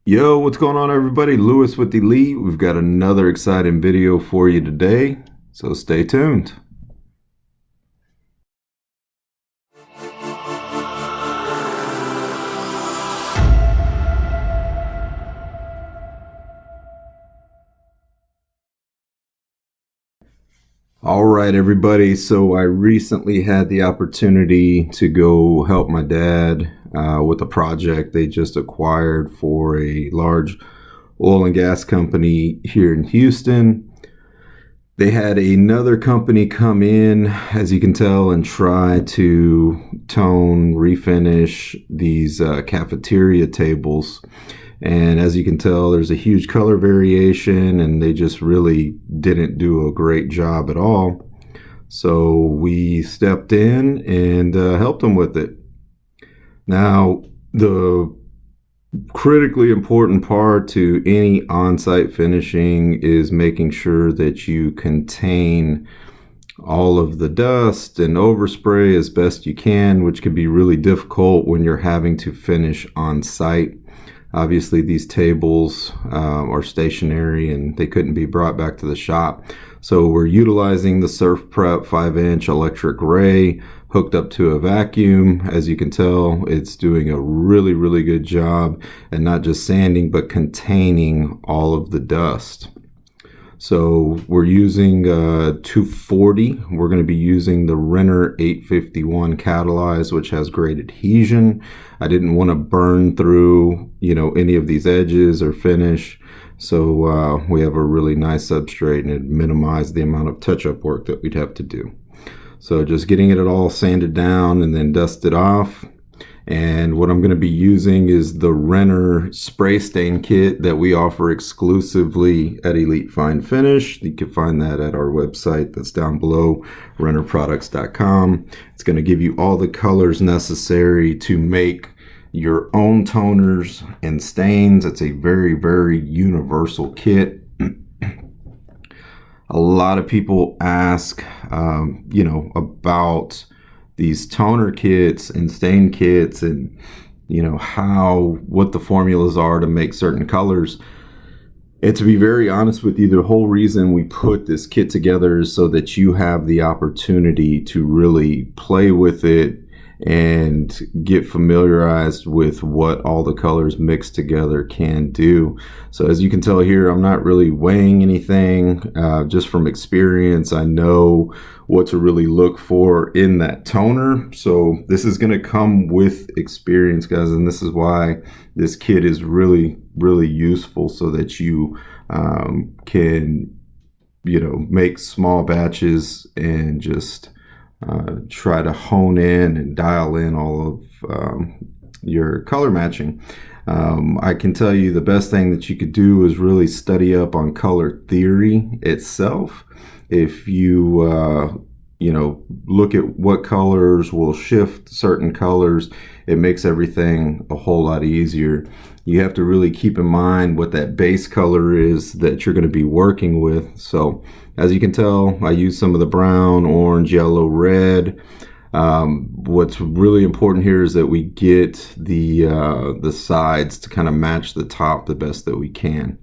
Yo, what's going on, everybody? Lewis with Elite. We've got another exciting video for you today, so stay tuned. All right, everybody. So I recently had the opportunity to go help my dad with a project they just acquired for a large oil and gas company here in Houston. They had another company come in, as you can tell, and try to tone, refinish these cafeteria tables. And as you can tell, there's a huge color variation, and they just really didn't do a great job at all. So we stepped in and helped them with it. Now, the critically important part to any on-site finishing is making sure that you contain all of the dust and overspray as best you can, which can be really difficult when you're having to finish on site. Obviously, these tables are stationary and they couldn't be brought back to the shop. So we're utilizing the Surf Prep 5-inch electric ray hooked up to a vacuum. As you can tell, it's doing a really, really good job and not just sanding, but containing all of the dust. So we're using 240. We're going to be using the Renner 851 catalyzed, which has great adhesion. I didn't want to burn through, any of these edges or finish. So we have a really nice substrate, and it minimized the amount of touch-up work that we'd have to do. So just getting it all sanded down and then dusted off. And what I'm going to be using is the Renner spray stain kit that we offer exclusively at Elite Fine Finish. You can find that at our website that's down below, rennerproducts.com. It's going to give you all the colors necessary to make your own toners and stains. It's a very, very universal kit. A lot of people ask, about these toner kits and stain kits and what the formulas are to make certain colors. And to be very honest with you, the whole reason we put this kit together is so that you have the opportunity to really play with it and get familiarized with what all the colors mixed together can do. So as you can tell here, I'm not really weighing anything. Just from experience, I know what to really look for in that toner. So this is going to come with experience, guys, and this is why this kit is really, really useful, so that you can make small batches and just try to hone in and dial in all of your color matching. I can tell you the best thing that you could do is really study up on color theory itself. If you look at what colors will shift certain colors, it makes everything a whole lot easier. You have to really keep in mind what that base color is that you're going to be working with. So as you can tell, I use some of the brown, orange, yellow, red. What's really important here is that we get the sides to kind of match the top the best that we can.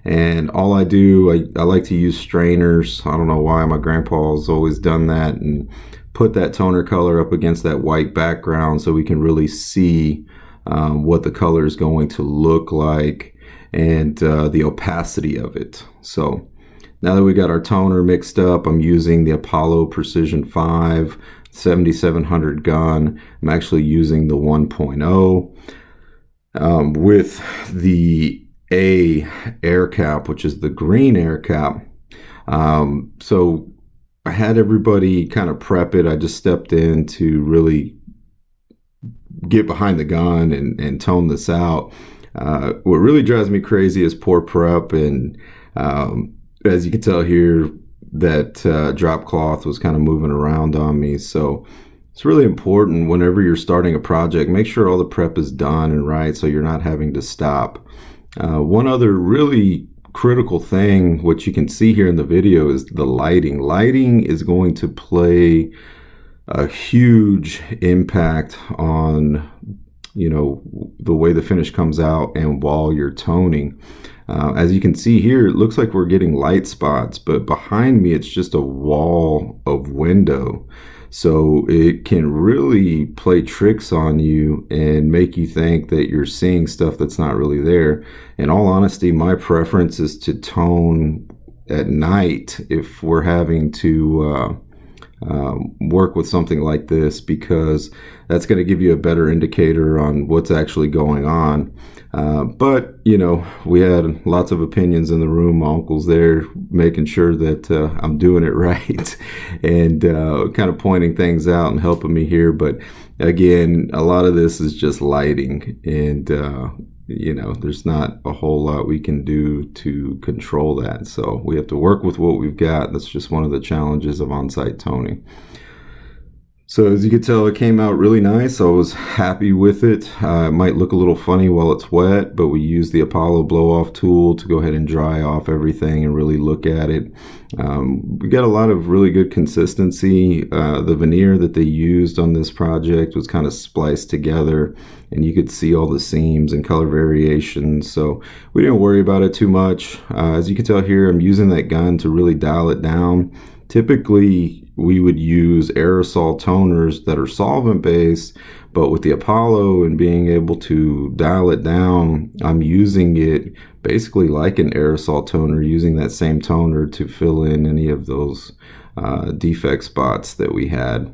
And all I do, I like to use strainers. I don't know why, my grandpa's always done that, and put that toner color up against that white background so we can really see what the color is going to look like and the opacity of it. So now that we got our toner mixed up, I'm using the Apollo Precision 5 7700 gun. I'm actually using the 1.0 with the A air cap, which is the green air cap. So I had everybody kind of prep it. I just stepped in to really get behind the gun and tone this out. What really drives me crazy is poor prep, and as you can tell here, that drop cloth was kind of moving around on me. So it's really important whenever you're starting a project, make sure all the prep is done and right, so you're not having to stop. One other really critical thing, what you can see here in the video, is the lighting. Lighting is going to play a huge impact on you know, the way the finish comes out and while you're toning. As you can see here, it looks like we're getting light spots, but behind me it's just a wall of window. So it can really play tricks on you and make you think that you're seeing stuff that's not really there. In all honesty, my preference is to tone at night if we're having to work with something like this, because that's going to give you a better indicator on what's actually going on. But you know, we had lots of opinions in the room. My uncle's there making sure that I'm doing it right and kind of pointing things out and helping me here. But again, a lot of this is just lighting, and you know, there's not a whole lot we can do to control that. So we have to work with what we've got. That's just one of the challenges of on-site toning. So as you can tell, it came out really nice. I was happy with it. It might look a little funny while it's wet, but we used the Apollo blow-off tool to go ahead and dry off everything and really look at it. We got a lot of really good consistency. The veneer that they used on this project was kind of spliced together, and you could see all the seams and color variations. So we didn't worry about it too much. As you can tell here, I'm using that gun to really dial it down. Typically, we would use aerosol toners that are solvent based, but with the Apollo and being able to dial it down, I'm using it basically like an aerosol toner, using that same toner to fill in any of those defect spots that we had.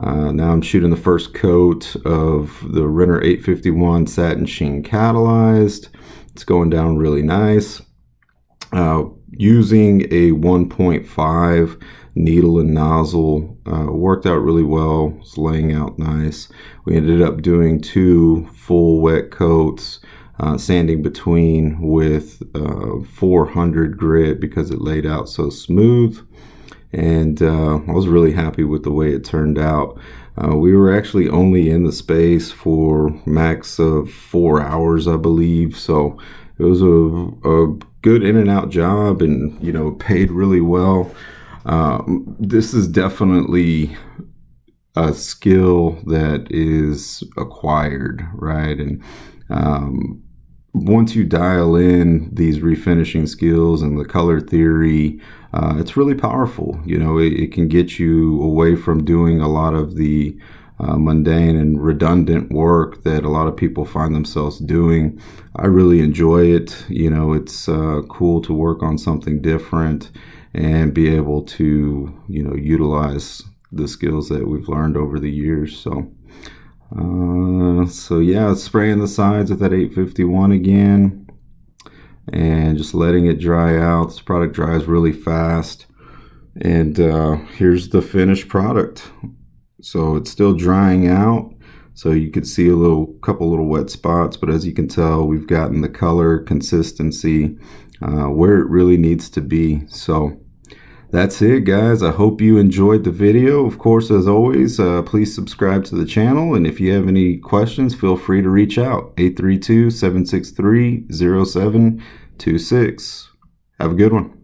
Now I'm shooting the first coat of the Renner 851 satin sheen catalyzed. It's going down really nice. Using a 1.5 needle and nozzle worked out really well. It's laying out nice. We ended up doing 2 full wet coats, sanding between with 400 grit because it laid out so smooth. And I was really happy with the way it turned out. We were actually only in the space for max of 4 hours, I believe. So it was a good in and out job, and you know, paid really well. This is definitely a skill that is acquired, right? And once you dial in these refinishing skills and the color theory, it's really powerful. You know, it can get you away from doing a lot of the mundane and redundant work that a lot of people find themselves doing. I really enjoy it. You know, it's cool to work on something different and be able to, you know, utilize the skills that we've learned over the years. So yeah, spraying the sides with that 851 again and just letting it dry out. This product dries really fast, and here's the finished product. So it's still drying out, so you could see a couple little wet spots, but as you can tell, we've gotten the color consistency where it really needs to be. So that's it, guys. I hope you enjoyed the video. Of course, as always, please subscribe to the channel, and if you have any questions, feel free to reach out. 832-763-0726. Have a good one.